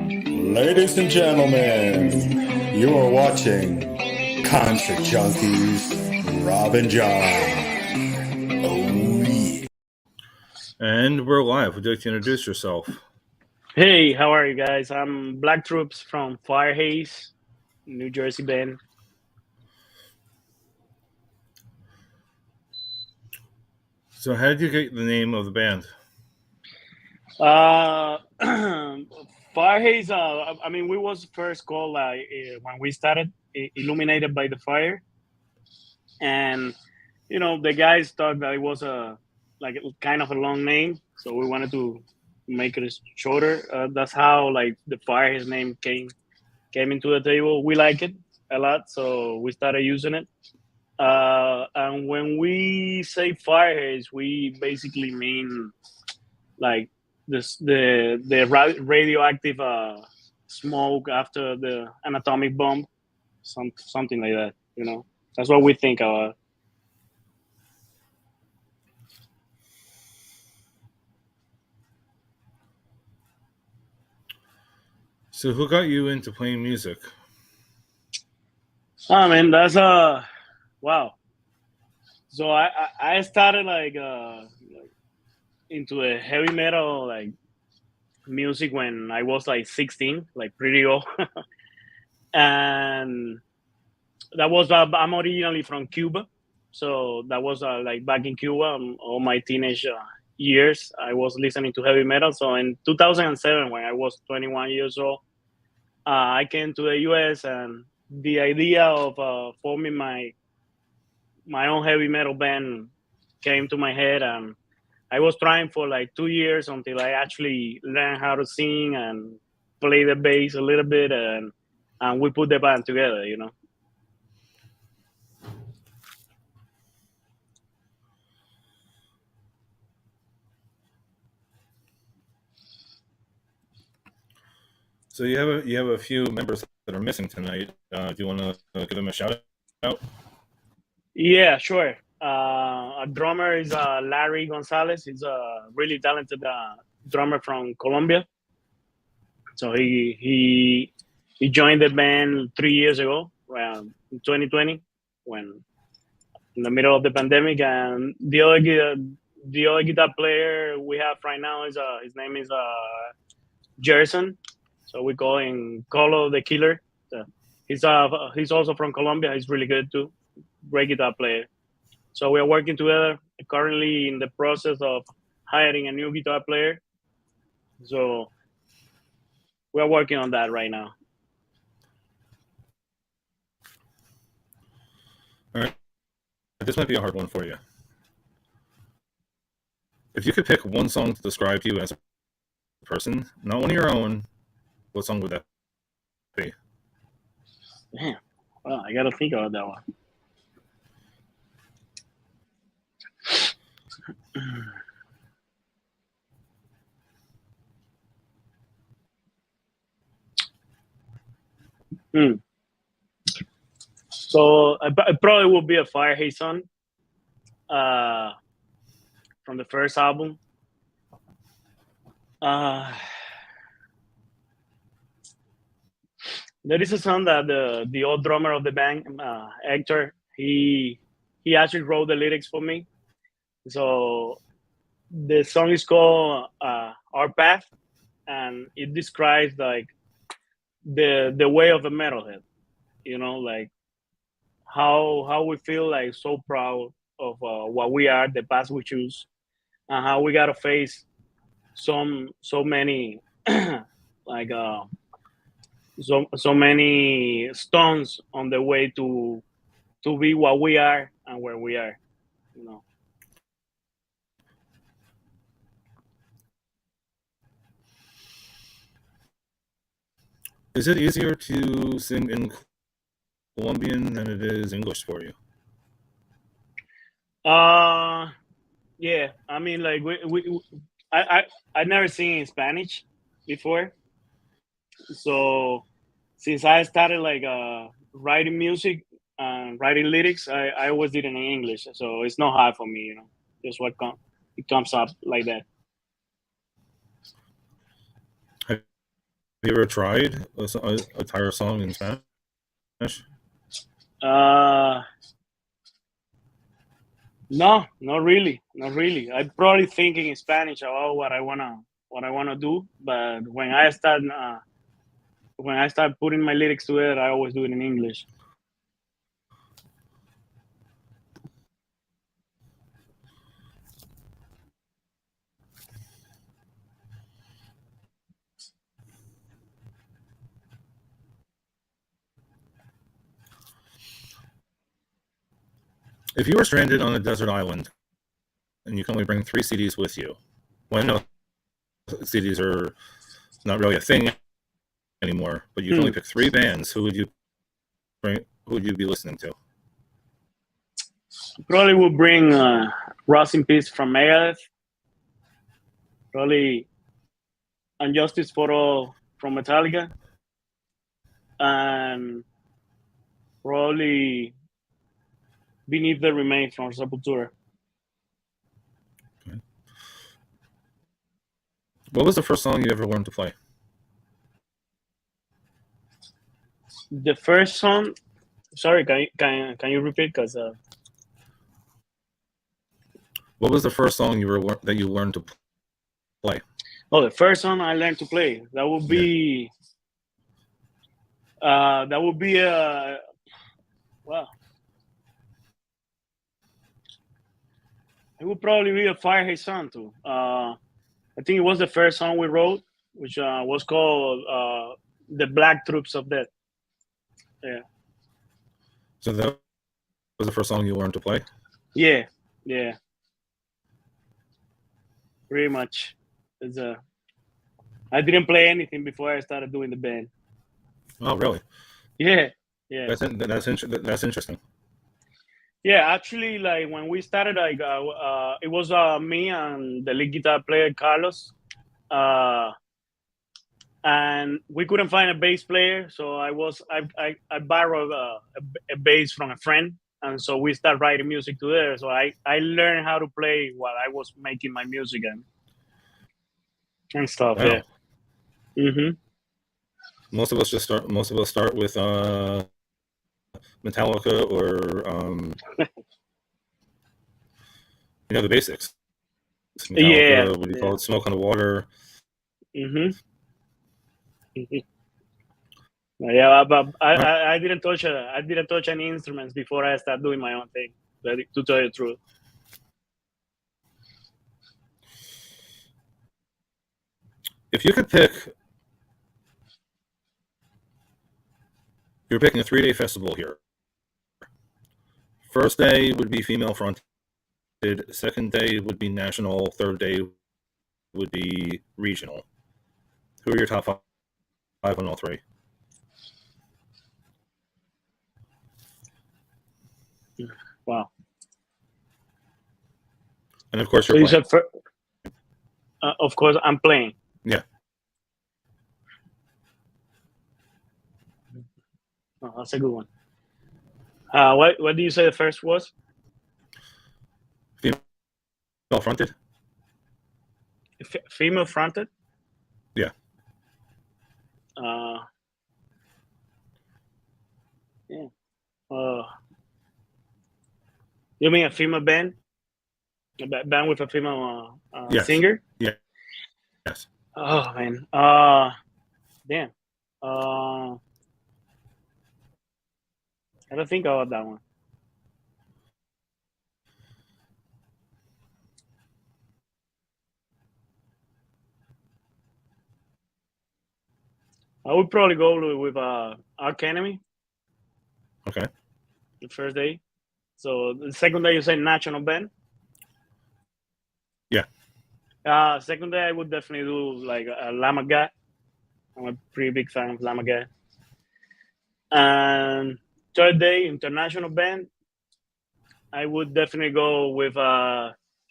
Ladies and gentlemen, you are watching Concert Junkies, Rob and John. Oh, yeah. And we're live. Would you like to introduce yourself? Hey, how are you guys? I'm Black Troops from Haze, New Jersey band. So, how did you get the name of the band? Haze. I mean, we was first called when we started Illuminated by the Fire, and the guys thought that it was a kind of a long name, so we wanted to make it shorter. That's how the Haze name came into the table. We like it a lot, so we started using it. And when we say fire haze, we basically mean like the radioactive smoke after an atomic bomb, something like that. That's what we think about. So, who got you into playing music? Oh man, that's wow. So I started into a heavy metal music when I was 16, pretty old. And that was I'm originally from Cuba, so that was back in Cuba. All my teenage years I was listening to heavy metal. So in 2007, when I was 21 years old, I came to the US, and the idea of forming my own heavy metal band came to my head. And I was trying for 2 years until I actually learned how to sing and play the bass a little bit, and we put the band together. So, you have a few members that are missing tonight. Do you want to give them a shout out? Yeah, sure. A drummer is Larry Gonzalez. He's a really talented drummer from Colombia. So he joined the band 3 years ago, in 2020, when in the middle of the pandemic. And the other guitar player we have right now is his name is Jerson. So we call him Colo the Killer. So he's also from Colombia. He's really good too. Great guitar player. So we are working together. Currently in the process of hiring a new guitar player. So we are working on that right now. All right. This might be a hard one for you. If you could pick one song to describe you as a person, not one of your own, what song would that be? Man, well, I gotta think about that one. So it probably will be a Fire Haze song from the first album. There is a song that the old drummer of the band, Hector, he actually wrote the lyrics for me. So the song is called "Our Path," and it describes the way of a metalhead. How we feel so proud of what we are, the path we choose, and how we gotta face so many like so many stones on the way to be what we are and where we are. Is it easier to sing in Colombian than it is English for you? Yeah. I mean, I never seen in Spanish before, so since I started writing music and writing lyrics, I always did it in English, so it's not hard for me. Just it comes up like that. you ever tried a entire song in Spanish? No, not really, not really. I'm probably thinking in Spanish about what I wanna do, but when I start putting my lyrics to it, I always do it in English. If you were stranded on a desert island and you can only bring 3 CDs with you, well, I know CDs are not really a thing anymore, but you can only pick 3 bands. Who would you bring? Who would you be listening to? Probably would bring Rust in Peace from Megadeth. Probably Unjustice for All from Metallica. And probably Beneath the Remains from Sepultura. Okay. What was the first song you ever learned to play? The first song, sorry, can you repeat? Because what was the first song that you learned to play? Oh, the first song I learned to play, that would be well, it would probably be a Fire Haze song too. I think it was the first song we wrote, which was called "The Black Troops of Death." Yeah. So that was the first song you learned to play? Yeah. Pretty much. I didn't play anything before I started doing the band. Oh, really? Yeah. That's interesting. Yeah, actually, like when we started, like it was me and the lead guitar player Carlos, and we couldn't find a bass player, so I borrowed a bass from a friend, and so we started writing music together. So I learned how to play while I was making my music and stuff. Wow. Yeah. Mm-hmm. Most of us start with Metallica or the basics. Metallica, Yeah. what do you call it? Smoke on the Water. Mm-hmm. Yeah, but I didn't touch any instruments before I started doing my own thing. To tell you the truth. If you could pick, you're picking a 3-day festival here. First day would be female fronted. Second day would be national. Third day would be regional. Who are your top five on all 3? Wow. And of course, So you said, of course, I'm playing. Yeah. Oh, that's a good one. What do you say the first was? Female fronted? Female fronted? Yeah. Yeah. You mean a female band? A band with a female Yes. singer? Yeah. Yes. Oh man. Damn. I don't think about that one. I would probably go with Arch Enemy. Okay. The first day. So the second day you say national band? Yeah. Second day I would definitely do like a Lamb God. I'm a pretty big fan of Lamb God. And third day international band, I would definitely go with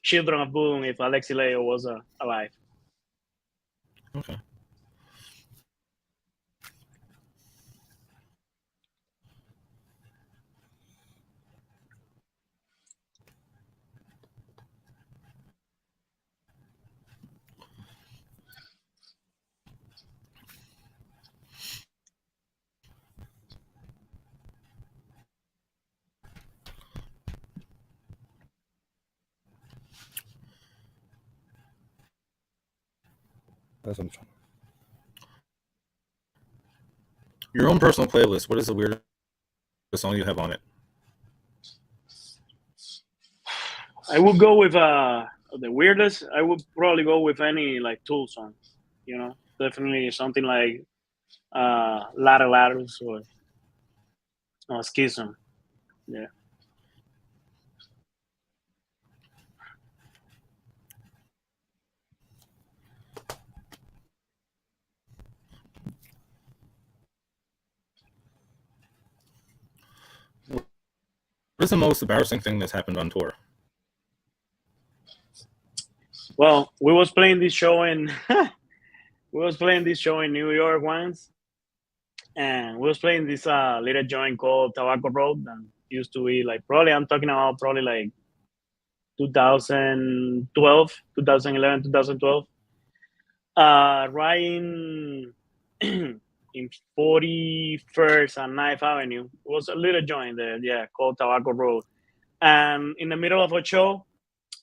Children of Boom if Alexi Leo was alive. Okay. That's what I'm trying. Your own personal playlist. What is the weirdest song you have on it? I would go with the weirdest. I would probably go with any like Tool song. You know, definitely something like Ladder Ladders or Schism. Yeah. What is the most embarrassing thing that's happened on tour? Well, we was playing this show in New York once, and we was playing this little joint called Tobacco Road, and used to be like probably I'm talking about probably like 2012, 2011, 2012. Right in 41st and 9th Avenue. It was a little joint there, yeah, called Tobacco Road. And in the middle of a show,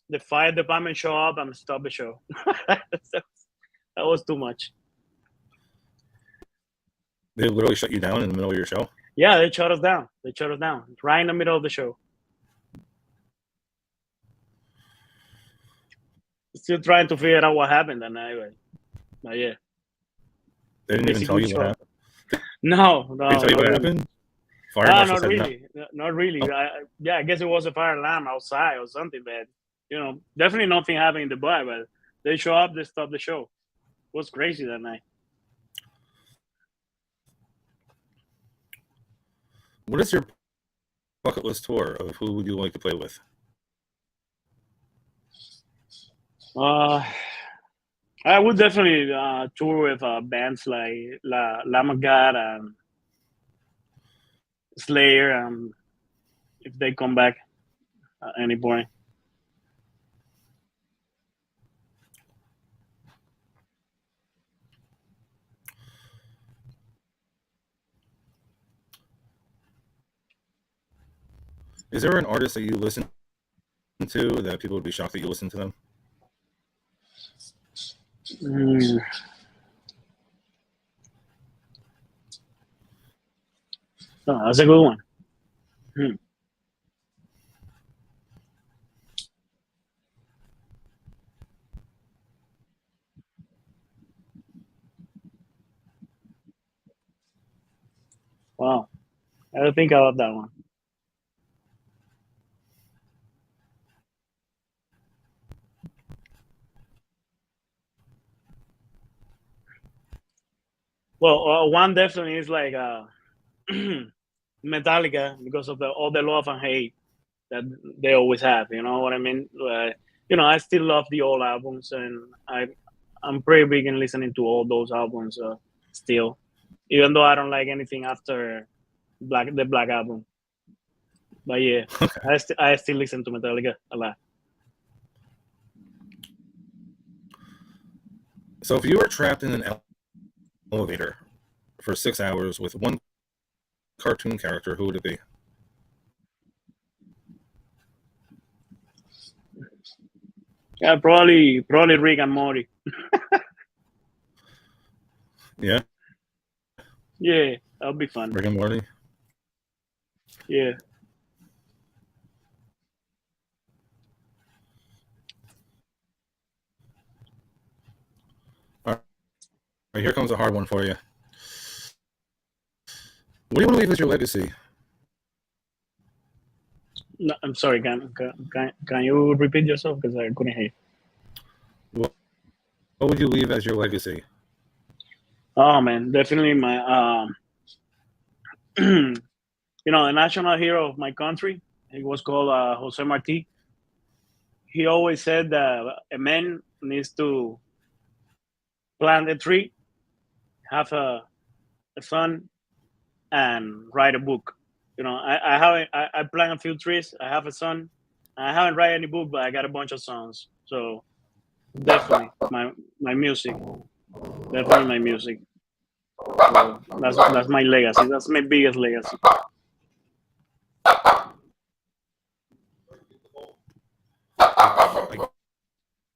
the fire department show up and stop the show. That was too much. They literally shut you down in the middle of your show? Yeah, they shut us down. They shut us down right in the middle of the show. Still trying to figure out what happened that night, but yeah. They didn't even tell you what happened? No. They tell you what happened? Fire marshal not said really. No. Not really. Oh. I guess it was a fire alarm outside or something, but definitely nothing happened in the bar. But they show up, they stop the show. It was crazy that night. What is your bucket list tour of who would you like to play with? I would definitely tour with bands like Lamb of God and Slayer, if they come back at any point. Is there an artist that you listen to that people would be shocked that you listen to them? Oh, that's a good one. Wow. I don't think about that one. Well, one definitely is like Metallica, because of all the love and hate that they always have. You know what I mean? I still love the old albums, and I'm pretty big in listening to all those albums still, even though I don't like anything after the Black Album. But yeah, Okay. I still listen to Metallica a lot. So if you were trapped in an elevator for 6 hours with one cartoon character, who would it be? Yeah, probably Rick and Morty. Yeah, Yeah, that'll be fun. Rick and Morty. Yeah. All right, here comes a hard one for you. What do you want to leave as your legacy? No, I'm sorry. Can you repeat yourself, because I couldn't hear. What would you leave as your legacy? Oh man, definitely my the national hero of my country. He was called Jose Marti. He always said that a man needs to plant a tree, have a son, and write a book. I haven't. I plant a few trees. I have a son. I haven't write any book, but I got a bunch of songs. So definitely my music. Definitely my music. So that's my legacy. That's my biggest legacy. I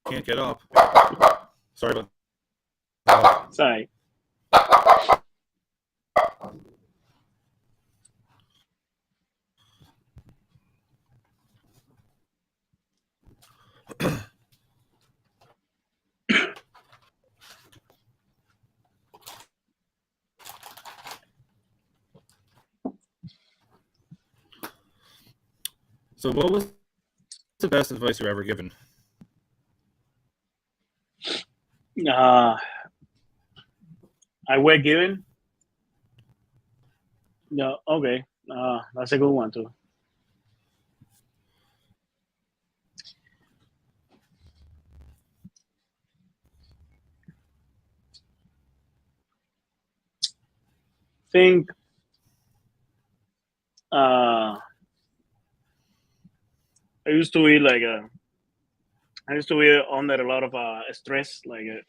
can't get up. Sorry about Sorry. So, what was the best advice you were ever given? I were given. No, okay. That's a good one too. Think I used to be I used to be under a lot of stress, like a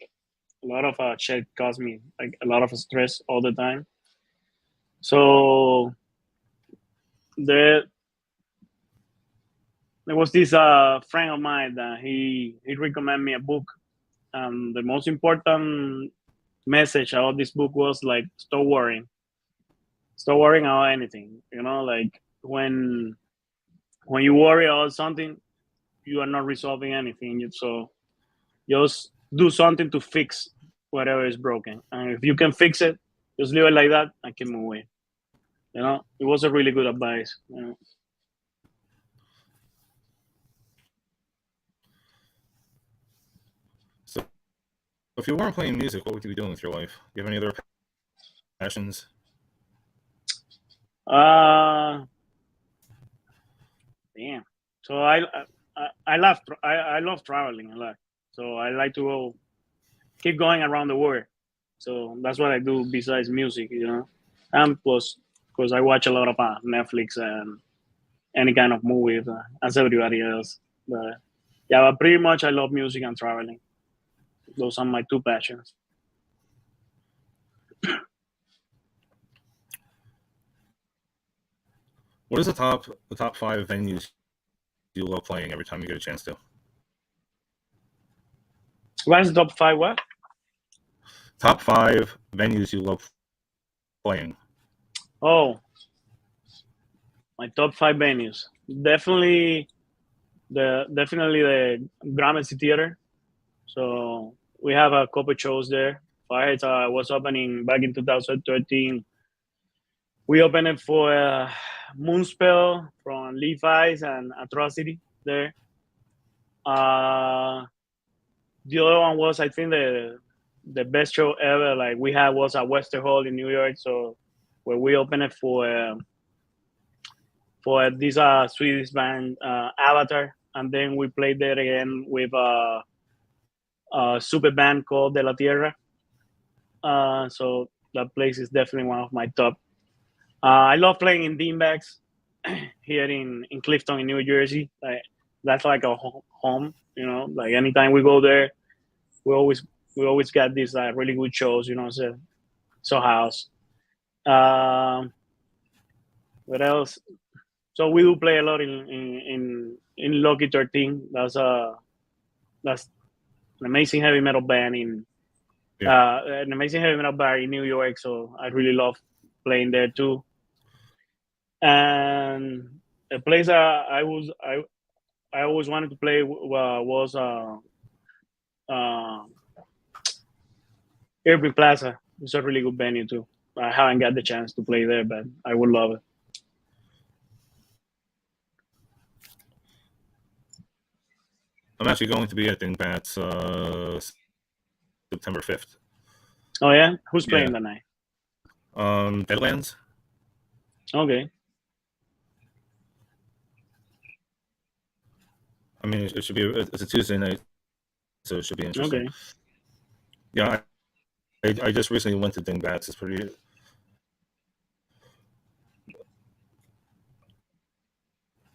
lot of shit caused me like a lot of stress all the time. So there there was this friend of mine that he recommended me a book. The most important message about this book was like stop worrying about anything. You know, like when you worry about something, you are not resolving anything. So just do something to fix whatever is broken, and if you can fix it, just leave it like that and keep moving. You know, it was a really good advice. You know? So, if you weren't playing music, what would you be doing with your life? Do you have any other passions? Uh, Damn. So I love traveling a lot. So I like to keep going around the world. So that's what I do besides music, you know. And plus, because I watch a lot of Netflix and any kind of movies as everybody else. But yeah, but pretty much I love music and traveling. Those are my two passions. What is the top 5 venues you love playing every time you get a chance to? What is the top five? What? Top 5 venues you love playing. Oh, my top five venues. Definitely the Gramercy Theater. So we have a couple shows there. Fireheads was opening back in 2013. We opened it for Moonspell from Levi's and Atrocity there. The other one was, I think, the best show ever. Like we had was at Western Hall in New York. So where we opened it for this Swedish band Avatar, and then we played there again with a super band called De La Tierra. So that place is definitely one of my top. I love playing in beanbags here in Clifton in New Jersey. That's like a home, you know. Like anytime we go there, we always we always get these really good shows, you know. So house. Um, what else? So we do play a lot in Loki 13. That's an amazing heavy metal band an amazing heavy metal bar in New York. So I really love playing there too. And a place I always wanted to play was uh, Irving Plaza. It's a really good venue too. I haven't got the chance to play there, but I would love it. I'm actually going to be at Dingbats September 5th. Oh yeah, who's Yeah. playing that night? Deadlands. Okay. I mean, it should be. It's a Tuesday night, so it should be interesting. Okay. Yeah, I just recently went to Dingbats. It's pretty. It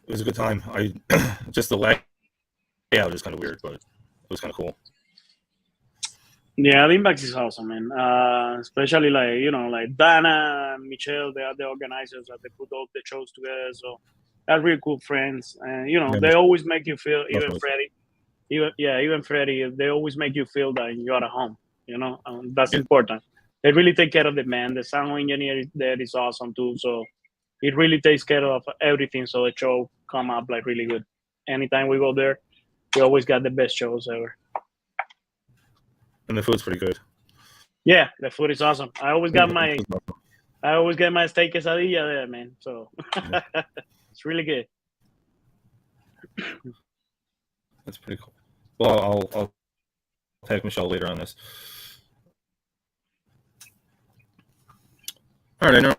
was a good time. I just the layout is kind of weird, but it was kind of cool. Yeah, the Impact is awesome, man. Especially like like Dana and Michelle, they are the organizers that they put all the shows together. So they're really cool friends, and Yeah, they always make you feel. definitely. Even Freddie, they always make you feel that you're at home. That's important. They really take care of the band. The sound engineer there is awesome too. So it really takes care of everything. So the show come up like really good. Anytime we go there, we always got the best shows ever. And the food's pretty good. Yeah, the food is awesome. I always get my steak quesadilla there, man. So it's really good. That's pretty cool. Well, I'll tag Michelle later on this. All right, I know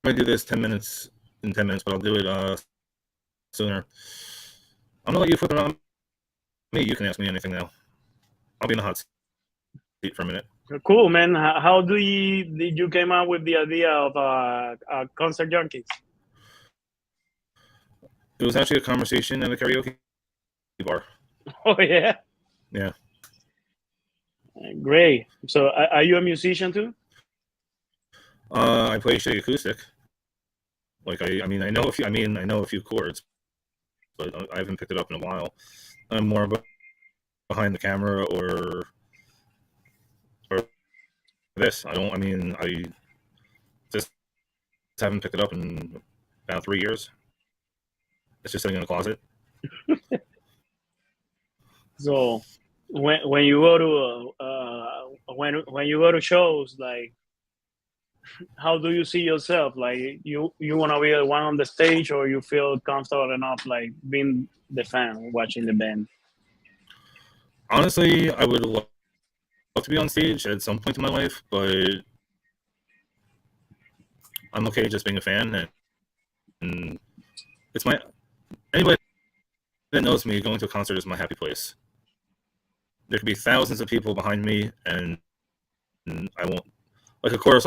I do this 10 minutes, but I'll do it sooner. I'm gonna let you flip it on me. You can ask me anything now. I'll be in the hot seat for a minute. Cool, man. How did you came up with the idea of concert junkies? It was actually a conversation at a karaoke bar. Oh yeah. Yeah. Great. So, are you a musician too? I play shitty acoustic. Like I know a few chords, but I haven't picked it up in a while. I'm more behind the camera or this. I just haven't picked it up in about 3 years. It's just sitting in the closet. So when you go to when you go to shows, like, how do you see yourself? Like, you want to be the one on the stage, or you feel comfortable enough like being the fan watching the band? Honestly, I would love to be on stage at some point in my life, but I'm okay just being a fan, and it's anybody that knows me, going to a concert is my happy place. There could be thousands of people behind me, and I won't, like, of course,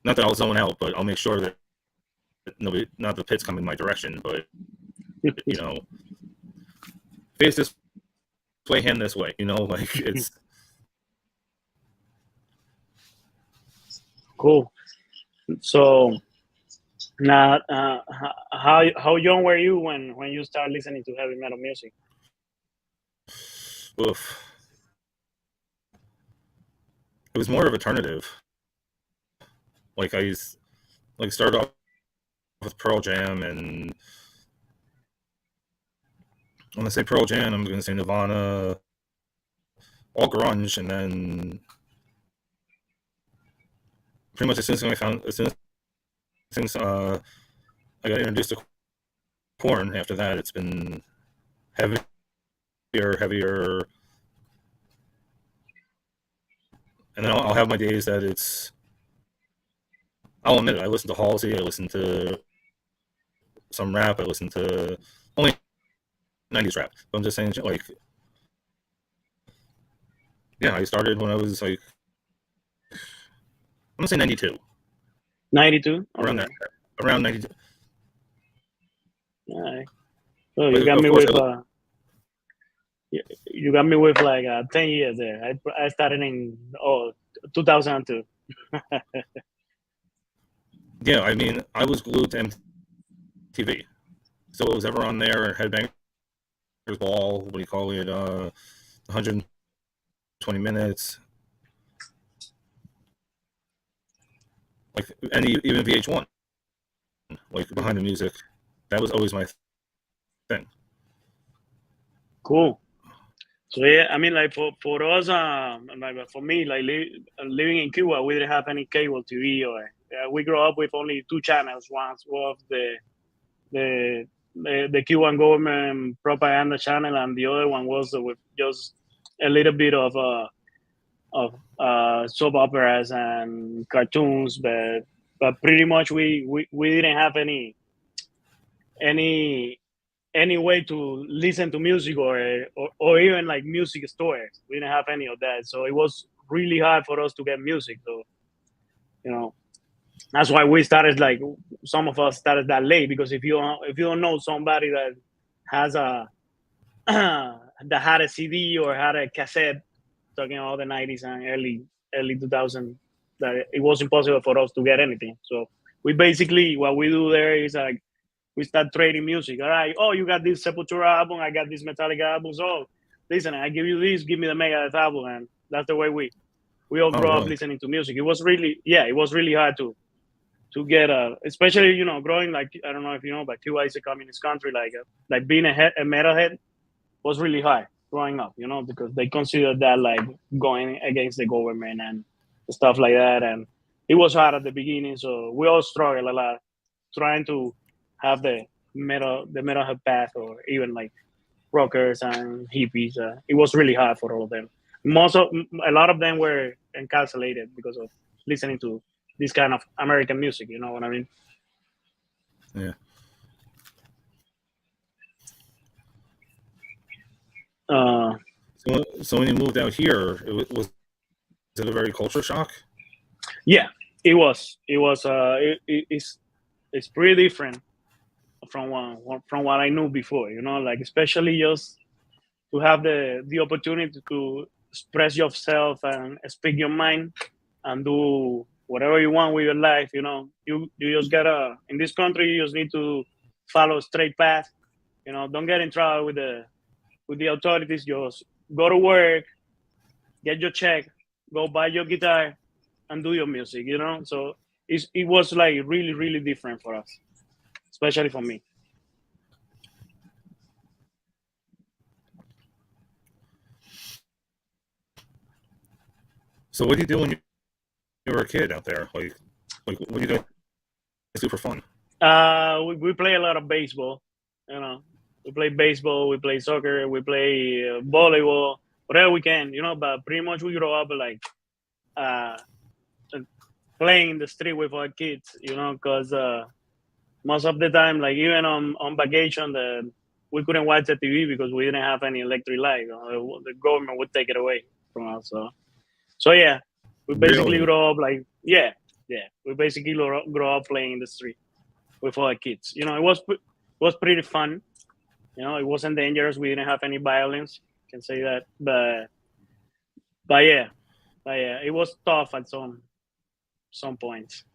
not that I'll zone out, but I'll make sure that not the pits come in my direction, but, face this way, hand this way, like, it's... Cool. So now, how young were you when you started listening to heavy metal music? Oof. It was more of alternative. Like, I started off with Pearl Jam, and when I say Pearl Jam, I'm going to say Nirvana, all grunge, and then pretty much as soon as I got introduced to Korn, after that it's been heavier, and then I'll have my days that I'll admit it, I listen to Halsey, I listen to some rap, I listen to only 90s rap. But I'm just saying, like, yeah, I started when I was like, I'm gonna say 92. 92? Around that. Around 92. All right. So you got me with like 10 years there. I started in 2002. Yeah, I was glued to MTV. So it was ever on there, Headbangers Ball, what do you call it, 120 minutes. Like, and even VH1, like, behind the music, that was always my thing. Cool. So yeah, like for us, like for me, like living in Cuba, we didn't have any cable TV, or we grew up with only two channels. One was the Cuban government propaganda channel, and the other one was with just a little bit of soap operas and cartoons, but pretty much we didn't have any way to listen to music or even like music stores. We didn't have any of that, so it was really hard for us to get music. So that's why we started, like, some of us started that late, because if you don't know somebody that has that had a CD or had a cassette, talking about the 90s and early 2000s, that it was impossible for us to get anything. So we basically, what we do there is, like, we start trading music. All right, oh, you got this Sepultura album, I got this Metallica album. Oh, listen, I give you this, give me the Megadeth album, and that's the way we all Oh, grow up really? listening to music. It was really, yeah, it was really hard to get especially growing, like, I don't know if you know, but Cuba is a communist country. Like being a metalhead was really hard growing up, because they considered that like going against the government and stuff like that, and it was hard at the beginning. So we all struggled a lot trying to have the metalhead path, or even like rockers and hippies. It was really hard for all of them. A lot of them were encapsulated because of listening to this kind of American music. You know what I mean? Yeah. Uh, So when you moved out here, was it a very culture shock? yeah, it was. It was. It's pretty different from what I knew before. Like especially just to have the opportunity to express yourself and speak your mind and do whatever you want with your life. You just gotta, in this country, you just need to follow a straight path. Don't get in trouble with the authorities. Just go to work, get your check, go buy your guitar, and do your music. So it was like really, really different for us, especially for me. So what did you do when you were a kid out there? Like what do you guys do for fun? We play a lot of baseball. We play baseball, we play soccer, we play volleyball, whatever we can. But pretty much we grow up like uh, playing in the street with our kids. Because most of the time, like even on vacation, we couldn't watch the TV because we didn't have any electric light. The government would take it away from us. So yeah, we basically Really? grow up like, yeah. We basically grow up playing in the street with our kids. It was pretty fun. It wasn't dangerous. We didn't have any violence. Can say that, but yeah, it was tough at some points.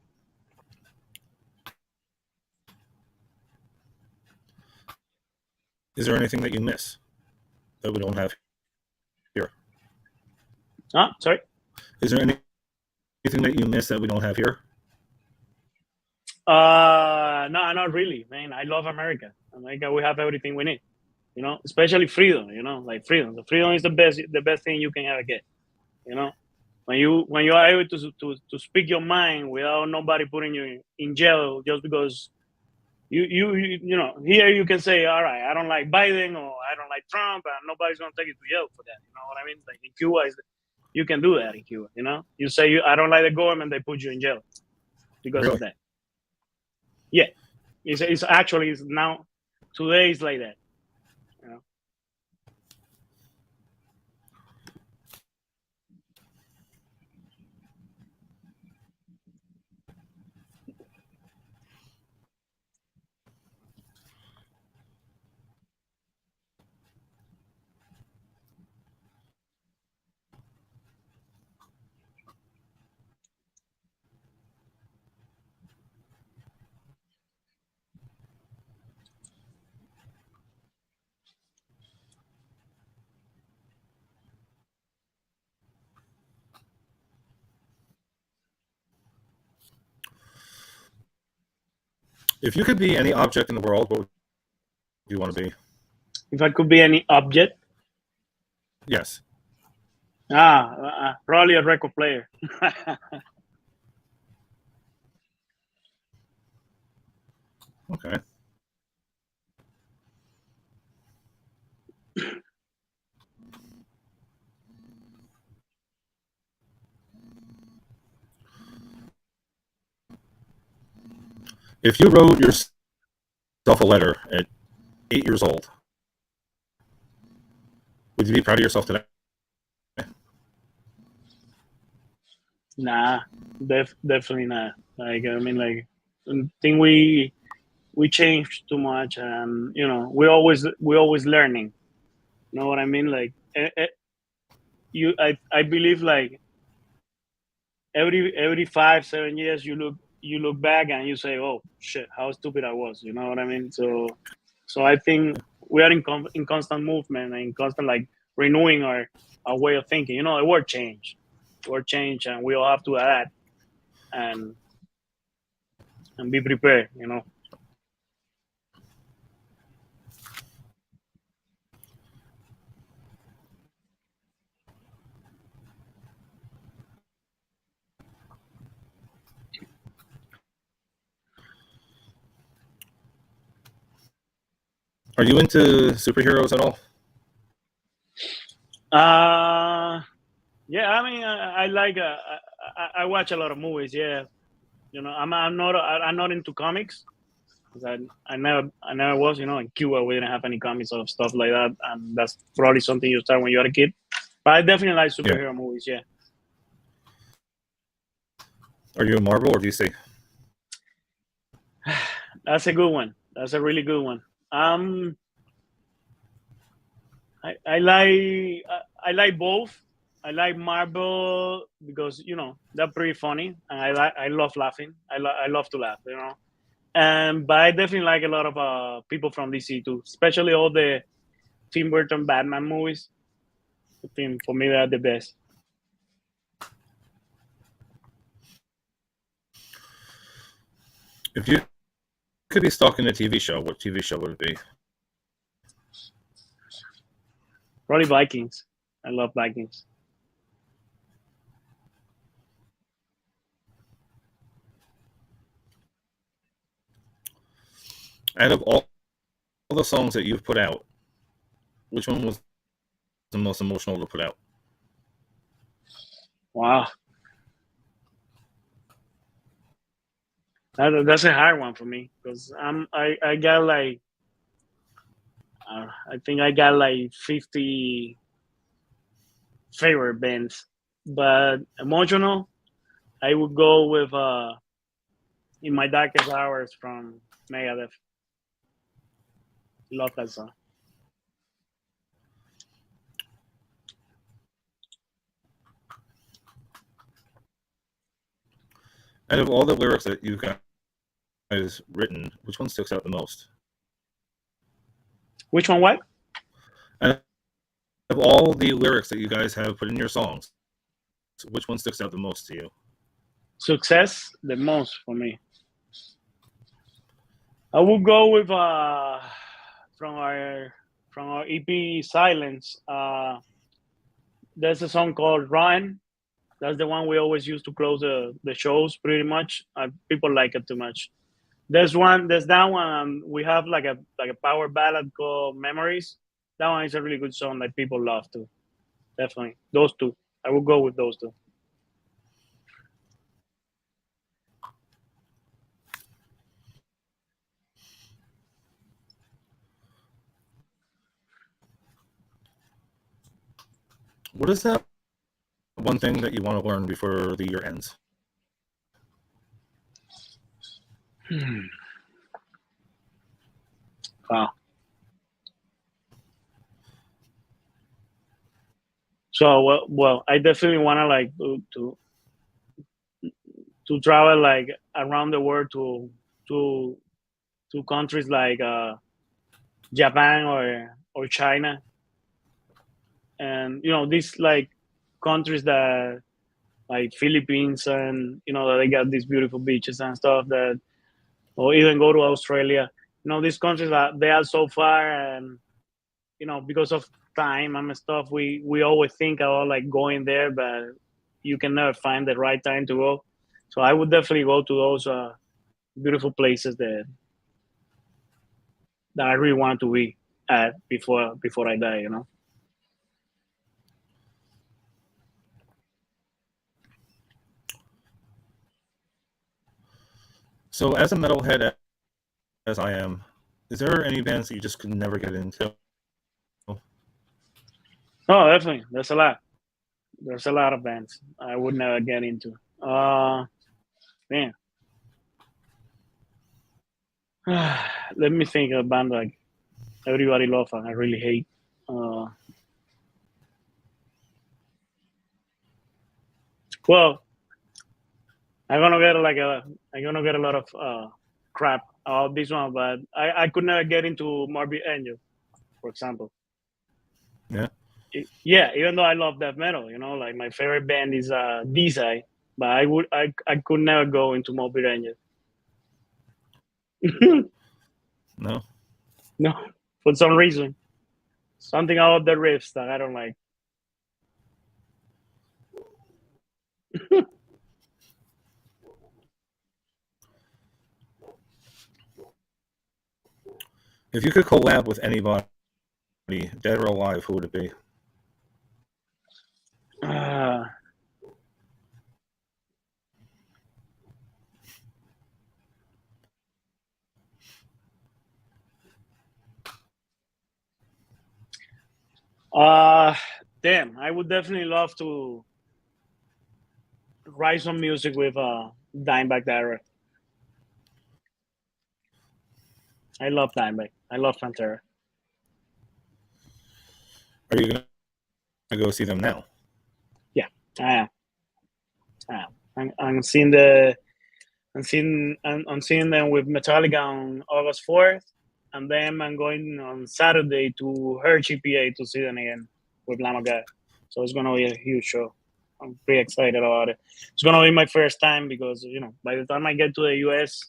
Is there anything that you miss that we don't have here? Sorry. Is there anything that you miss that we don't have here? No, not really, man. I love America. America, we have everything we need. Especially freedom. Like freedom. The freedom is the best thing you can ever get. You know, when you are able to speak your mind without nobody putting you in jail just because here you can say, all right, I don't like Biden or I don't like Trump, and nobody's gonna take you to jail for that. You know what I mean? Like in Cuba, you can do that in Cuba. You say I don't like the government, they put you in jail because Really? of that. Yeah, it's actually now today is like that. If you could be any object in the world, what would you want to be? If I could be any object, Yes. probably a record player. Okay. If you wrote yourself a letter at 8 years old, would you be proud of yourself today? Nah, definitely not. Like I mean, like I think we changed too much, and we always learning. You know what I mean? Like I believe like every 5-7 years you look back and you say, oh shit, how stupid I was. You know what I mean? So I think we are in constant movement and in constant like renewing our way of thinking. You know, the world change, and we all have to adapt and be prepared. You know. Are you into superheroes at all? Yeah. I mean, I like. I watch a lot of movies. Yeah. You know, I'm not into comics. 'Cause I never was. You know, in Cuba we didn't have any comics or stuff like that, and that's probably something you start when you're a kid. But I definitely like superhero movies. Yeah. Are you a Marvel or DC? That's a good one. That's a really good one. I like both. I like Marvel because you know they're pretty funny, and I love laughing. I love to laugh, you know. But I definitely like a lot of people from DC too, especially all the Tim Burton Batman movies. I think for me they're the best. If you could be stuck in a TV show, what TV show would it be? Probably Vikings. I love Vikings. Out of all the songs that you've put out, which one was the most emotional to put out? Wow, that's a hard one for me because I got like I think I got like 50 favorite bands, but emotional I would go with "In My Darkest Hours" from Megadeth. Love that song. Out of all the lyrics that you guys written, which one sticks out the most? Which one? What? Out of all the lyrics that you guys have put in your songs, which one sticks out the most to you? Success the most for me. I would go with from our EP Silence. There's a song called Run. That's the one we always use to close the shows. Pretty much, people like it too much. There's that one. We have like a power ballad called Memories. That one is a really good song that people love too. Definitely, those two. I will go with those two. What is that one thing that you want to learn before the year ends? Wow. So well, I definitely want to like to travel like around the world to to countries like Japan or China, and you know these like countries that like Philippines, and you know that they got these beautiful beaches and stuff, that or even go to Australia. You know these countries that they are so far, and you know because of time and stuff, we always think about like going there, but you can never find the right time to go. So I would definitely go to those beautiful places that I really want to be at before I die. You know. So, as a metalhead as I am, is there any bands that you just could never get into? Oh, definitely. There's a lot. There's a lot of bands I would never get into. Man. Let me think of a band like everybody love and I really hate. Well, I'm gonna get a lot of crap about this one, but I could never get into Morbid Angel, for example. Yeah. Yeah, even though I love death metal, like my favorite band is D-Side, but I could never go into Moby Rangers. No. No, for some reason, something about the riffs that I don't like. If you could collab with anybody, dead or alive, who would it be? Uh, uh, damn, I would definitely love to write some music with Dimebag Darrell. I love Dimebag. I love Pantera. Are you going to go see them now? Yeah, I am. I'm seeing I'm seeing them with Metallica on August 4th, and then I'm going on Saturday to Hershey, PA to see them again with Lamb of God. So it's gonna be a huge show. I'm pretty excited about it. It's gonna be my first time because by the time I get to the US,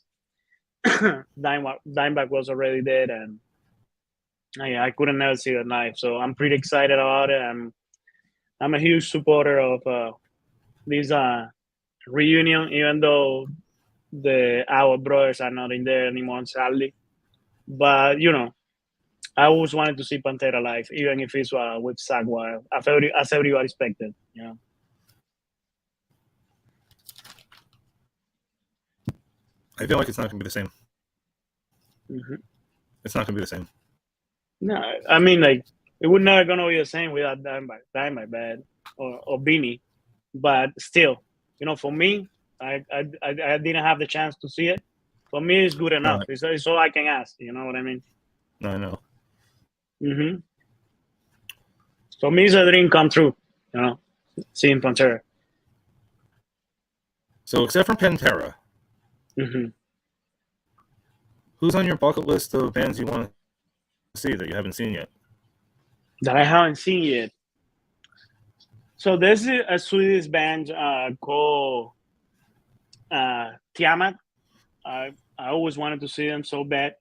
Dimebag was already dead, and I couldn't never see it live. So I'm pretty excited about it. I'm a huge supporter of this reunion, even though our brothers are not in there anymore, sadly. But I always wanted to see Pantera live, even if it's with Zakk Wylde, as everybody expected. I feel like it's not going to be the same. Mm-hmm. It's not going to be the same. No, I mean, like, it would never gonna be the same without Dimebag Bad or Beanie. But still, for me, I didn't have the chance to see it. For me, it's good enough. It's all I can ask. You know what I mean? No, I know. Mm-hmm. For me, it's a dream come true. Seeing Pantera. So, except for Pantera, Mm-hmm. who's on your bucket list of bands you want to see that you haven't seen yet? That I haven't seen yet. So there's a Swedish band called Tiamat. I always wanted to see them so bad,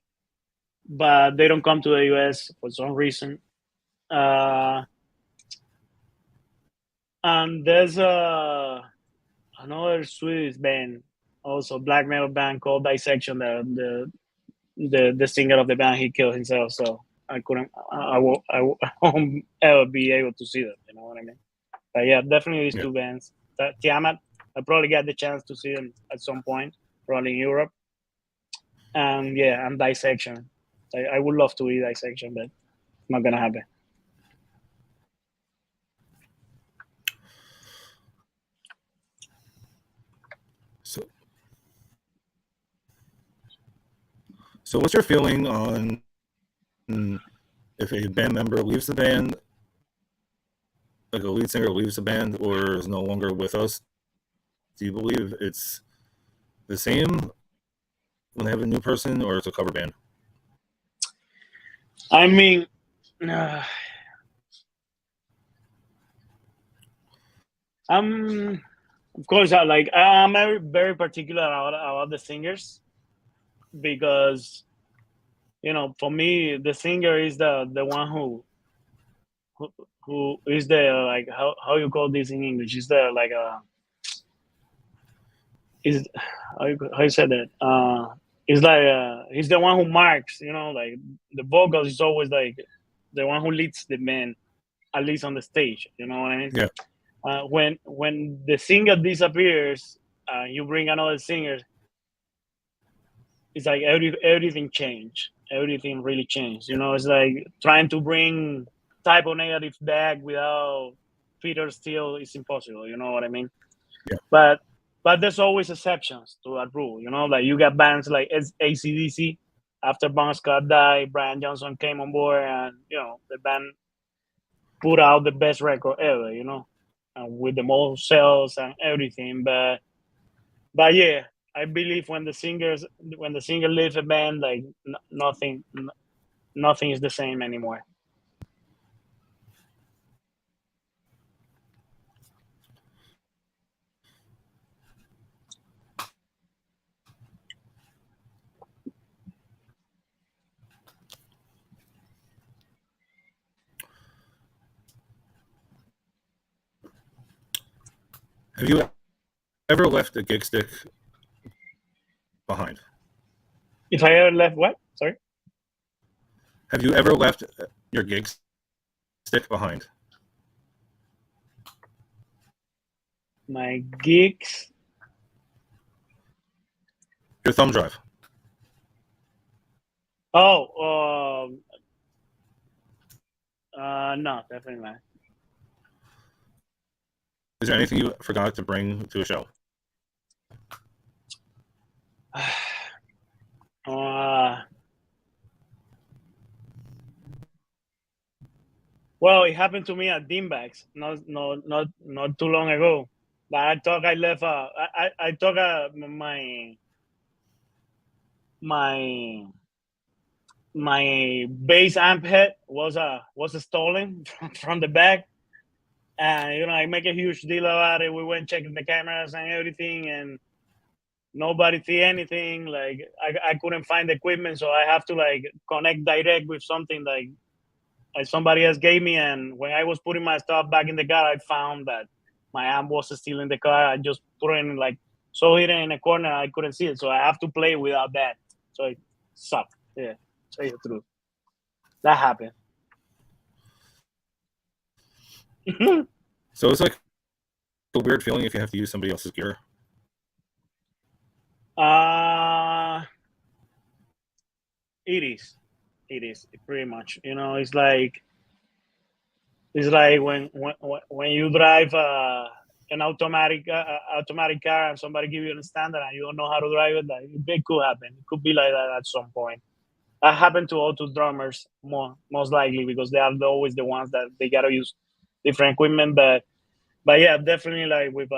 but they don't come to the US for some reason. And there's another Swedish band, also black metal band called Dissection. The singer of the band, he killed himself, so I couldn't. I won't ever be able to see them. You know what I mean? But yeah, definitely these two bands. Tiamat, I probably get the chance to see them at some point, probably in Europe. And yeah, and Dissection. I would love to eat Dissection, but it's not gonna happen. So what's your feeling on if a band member leaves the band, like a lead singer leaves the band or is no longer with us? Do you believe it's the same when they have a new person, or it's a cover band? I mean, of course, I'm very, very particular about the singers because for me the singer is the one who is the like how you call this in English? Is the like is how you said that? It's like he's the one who marks. Like the vocals is always like the one who leads the band, at least on the stage. You know what I mean? Yeah. When the singer disappears, you bring another singer. It's like everything changed. Everything really changed. It's like trying to bring Type O Negative back without Peter Steele is impossible. You know what I mean? Yeah. But there's always exceptions to that rule. Like you got bands like AC/DC. After Bon Scott died, Brian Johnson came on board, and the band put out the best record ever. With the most sales and everything. But yeah, I believe when the singer leaves a band, like nothing is the same anymore. Have you ever left a gig stick behind? If I ever left what? Sorry? Have you ever left your gig stick behind? My gigs? Your thumb drive. Oh, no, definitely not. Is there anything you forgot to bring to a show? Well, it happened to me at Beanbags, not too long ago. But I thought I left. I thought my bass amp head was stolen from the bag, and I make a huge deal about it. We went checking the cameras and everything, and nobody see anything. Like I couldn't find the equipment, so I have to like connect direct with something like somebody else gave me. And when I was putting my stuff back in the car, I found that my amp was still in the car. I just put it in so hidden in a corner, I couldn't see it. So I have to play without that. So it sucked. Yeah, tell you the truth. That happened. So it's like a weird feeling if you have to use somebody else's gear. It is. It is pretty much. It's like when you drive an automatic car and somebody give you a standard and you don't know how to drive it. It could happen. It could be like that at some point. That happened to all two drummers most likely, because they are always the ones that they gotta use different equipment. But yeah, definitely like with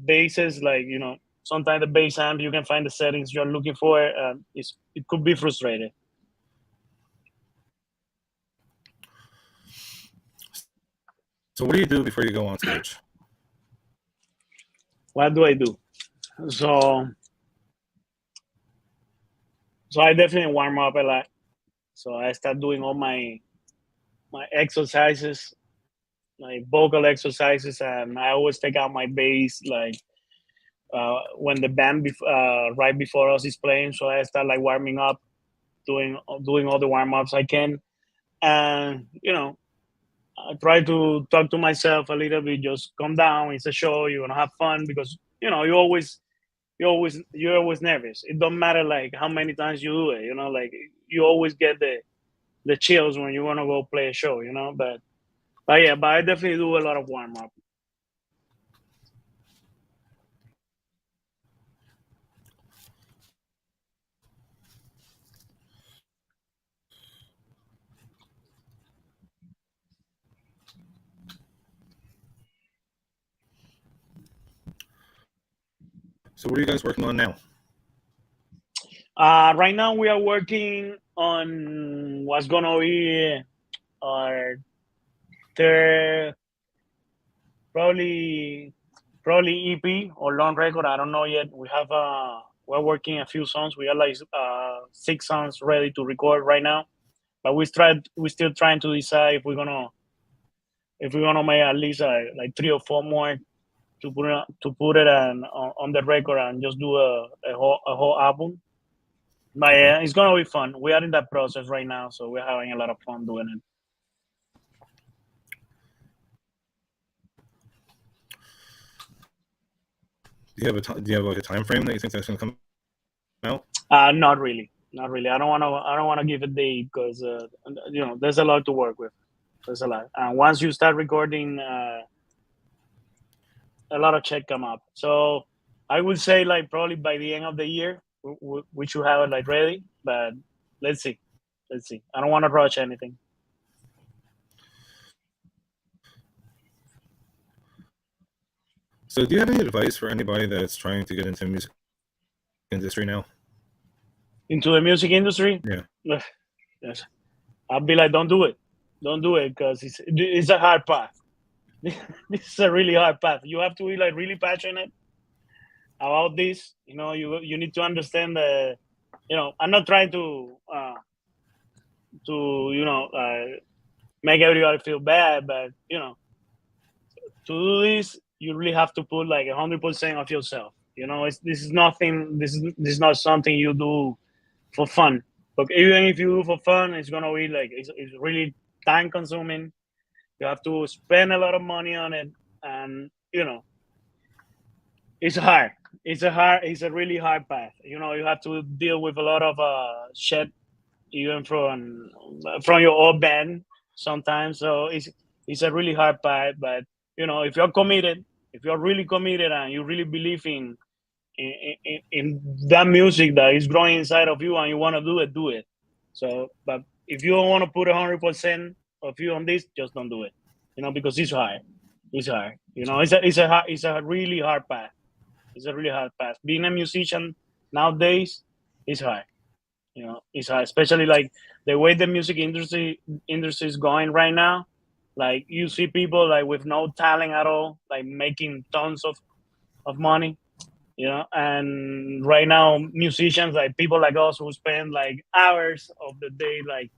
basses, like sometimes the bass amp you can find the settings you're looking for. It could be frustrating. So what do you do before you go on stage? What do I do? So I definitely warm up a lot. So I start doing all my exercises, like vocal exercises, and I always take out my bass like when the band right before us is playing. So I start like warming up, doing all the warm ups I can, and I try to talk to myself a little bit. Just calm down. It's a show. You're gonna have fun, because you're always nervous. It don't matter like how many times you do it. Like you always get the chills when you want to go play a show. But yeah, but I definitely do a lot of warm up. So what are you guys working on now? Right now we are working on what's gonna be our third, probably EP or long record. I don't know yet. We're working a few songs. We got like 6 songs ready to record right now, but we're still trying to decide if we're gonna make at least like 3 or 4 more to put it on the record and just do a whole album. But yeah, it's gonna be fun. We are in that process right now, so we're having a lot of fun doing it. Do you have like a time frame that you think that's going to come out? Not really. I don't want to give a date, because there's a lot to work with. There's a lot, and once you start recording, a lot of check come up. So I would say like probably by the end of the year we should have it like ready. But let's see. I don't want to rush anything. So do you have any advice for anybody that's trying to get into the music industry now? Into the music industry? Yeah. Yes. I'll be like, don't do it, because it's a hard path. This is a really hard path. You have to be like really passionate about this. You need to understand that. I'm not trying to make everybody feel bad, but to do this, you really have to put like 100% of yourself. This is nothing. This is not something you do for fun. But even if you do for fun, it's gonna be like it's really time consuming. You have to spend a lot of money on it, and it's hard. It's a really hard path. You have to deal with a lot of shit, even from your old band sometimes. So it's a really hard path. But if you're committed, if you're really committed, and you really believe in that music that is growing inside of you, and you want to do it. So, but if you don't want to put 100% of you on this, just don't do it. Because it's hard. It's hard. It's a really hard path. It's a really hard path. Being a musician nowadays is hard. It's hard, especially like the way the music industry is going right now. Like you see people like with no talent at all, like making tons of money. And right now musicians, like people like us who spend like hours of the day like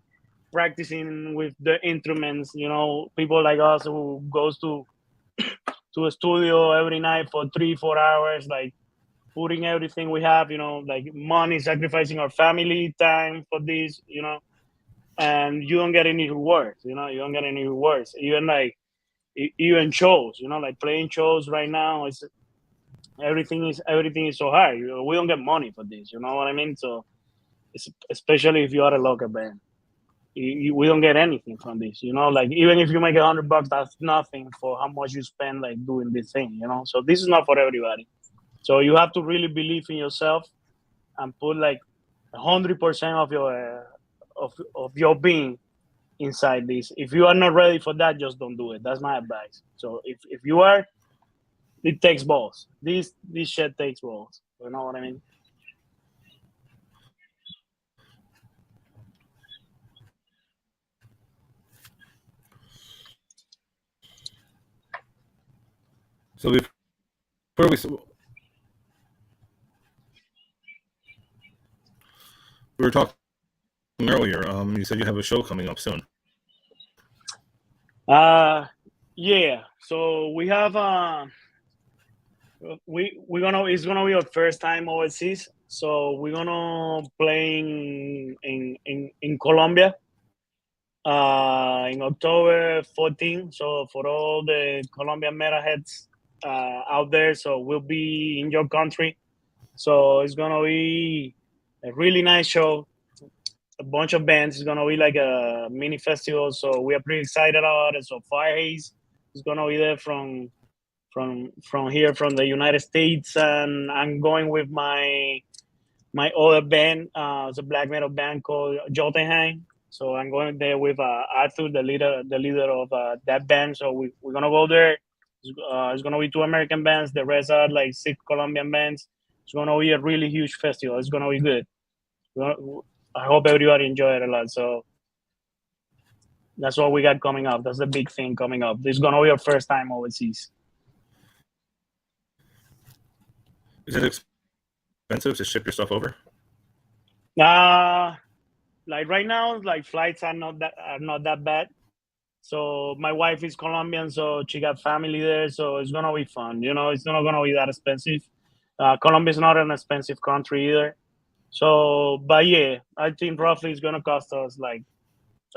practicing with the instruments, people like us who goes to a studio every night for 3-4 hours, like putting everything we have, like money, sacrificing our family time for this, and you don't get any rewards. You don't get any rewards, even like even shows, like playing shows right now. It's everything is so hard. We don't get money for this. You know what I mean? So especially if you are a local band, we don't get anything from this. Like even if you make $100, that's nothing for how much you spend like doing this thing. So this is not for everybody. So you have to really believe in yourself and put like 100% of your being inside this. If you are not ready for that, just don't do it. That's my advice. So if you are, it takes balls. This shit takes balls. You know what I mean? So before we were talking earlier, you said you have a show coming up soon. Yeah. So we have we're gonna it's gonna be our first time overseas. So we're gonna play in Colombia in October 14. So for all the Colombian metalheads out there, so we'll be in your country. So it's gonna be a really nice show. A bunch of bands. It's gonna be like a mini festival. So we are pretty excited about it. So haze is gonna be there from here from the United States, and I'm going with my other band. It's a black metal band called Jotunheim. So I'm going there with Arthur, the leader of that band. So we're gonna go there. It's gonna be 2 American bands. The rest are like 6 Colombian bands. It's gonna be a really huge festival. It's gonna be good. I hope everybody enjoy it a lot. So that's what we got coming up. That's the big thing coming up. This is gonna be our first time overseas. Is it expensive to ship your stuff over? Like right now, like flights are not that bad. So my wife is Colombian, so she got family there. So it's gonna be fun. It's not gonna be that expensive. Colombia is not an expensive country either. So, but yeah, I think roughly it's gonna cost us like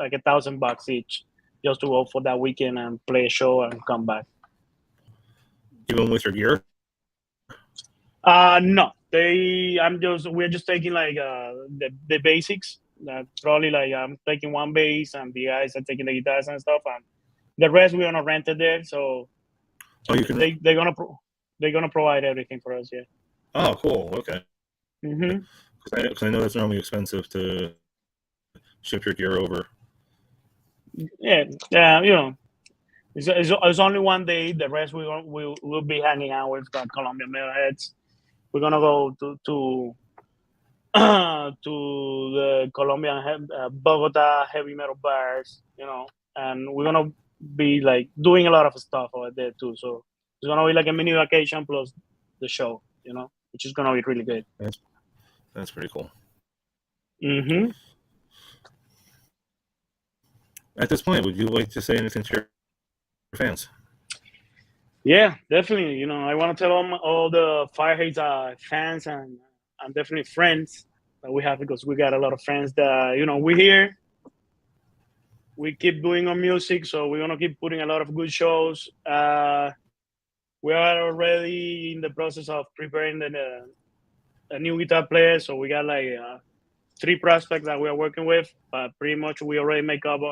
$1,000 each just to go for that weekend and play a show and come back. Even with your gear? No, we're just taking like the basics. Probably like I'm taking one bass and the guys are taking the guitars and stuff, and the rest we're gonna rent it there. So you can. they're gonna provide everything for us. Yeah. Oh, cool. Okay. Mm-hmm. Because I know it's normally expensive to ship your gear over. Yeah. It's only one day. The rest we'll be hanging out with the Colombian metalheads. We're gonna go to to the Colombian Bogota heavy metal bars, and we're gonna be like doing a lot of stuff over there too. So it's gonna be like a mini vacation plus the show, which is gonna be really good. That's pretty cool. Mm-hmm. At this point, would you like to say anything to your fans? Yeah, definitely. You know, I want to tell all the Firehaze fans and definitely friends that we have, because we got a lot of friends that, you know, we here, we keep doing our music, so we're gonna keep putting a lot of good shows. We are already in the process of preparing a new guitar player, so we got like three prospects that we are working with, but pretty much we already make up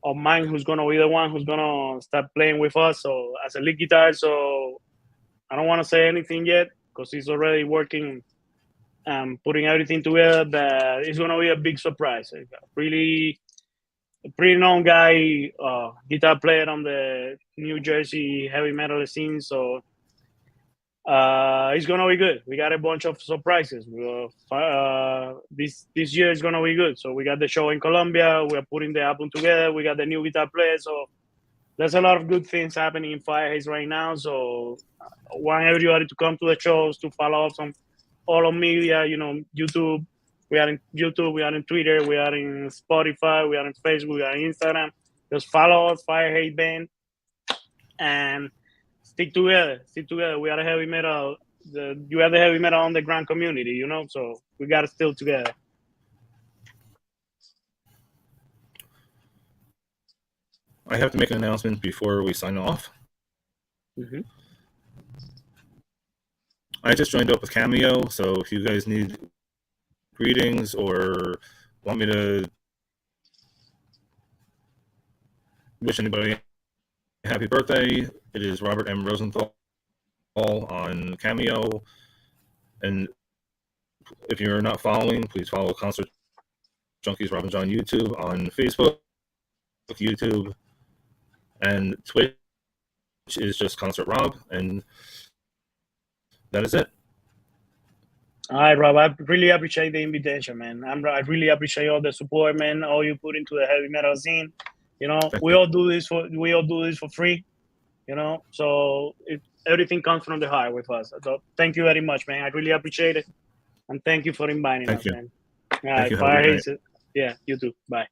of mine who's gonna be the one who's gonna start playing with us. So as a lead guitar, so I don't want to say anything yet because he's already working and putting everything together. But it's gonna be a big surprise. Really, a pretty known guy, guitar player on the New Jersey heavy metal scene. So it's gonna be good. We got a bunch of surprises. This year is gonna be good. So we got the show in Colombia. We're putting the album together. We got the new guitar player. So there's a lot of good things happening in Firehaze right now. So I want everybody to come to the shows, to follow us on all of media. You know, YouTube. We are in YouTube. We are in Twitter. We are in Spotify. We are in Facebook. We are in Instagram. Just follow us, Firehaze Band, and stick together. Stick together. We are a heavy metal. You are the heavy metal underground community. You know, so we got to still together. I have to make an announcement before we sign off. Mm-hmm. I just joined up with Cameo, so if you guys need greetings or want me to wish anybody a happy birthday, it is Robert M. Rosenthal on Cameo. And if you're not following, please follow Concert Junkies Rob and John YouTube on Facebook, YouTube, and Twitch is just Concert Rob, and that is it. All right, Rob. I really appreciate the invitation, man. I really appreciate all the support, man. All you put into the heavy metal scene. You know, Thank we you. all do this for free. You know, so everything comes from the heart with us. So thank you very much, man. I really appreciate it, and thank you for inviting Thank us, you. man. All Thank right, you. Have a great night. Firehaze. Yeah, you too. Bye.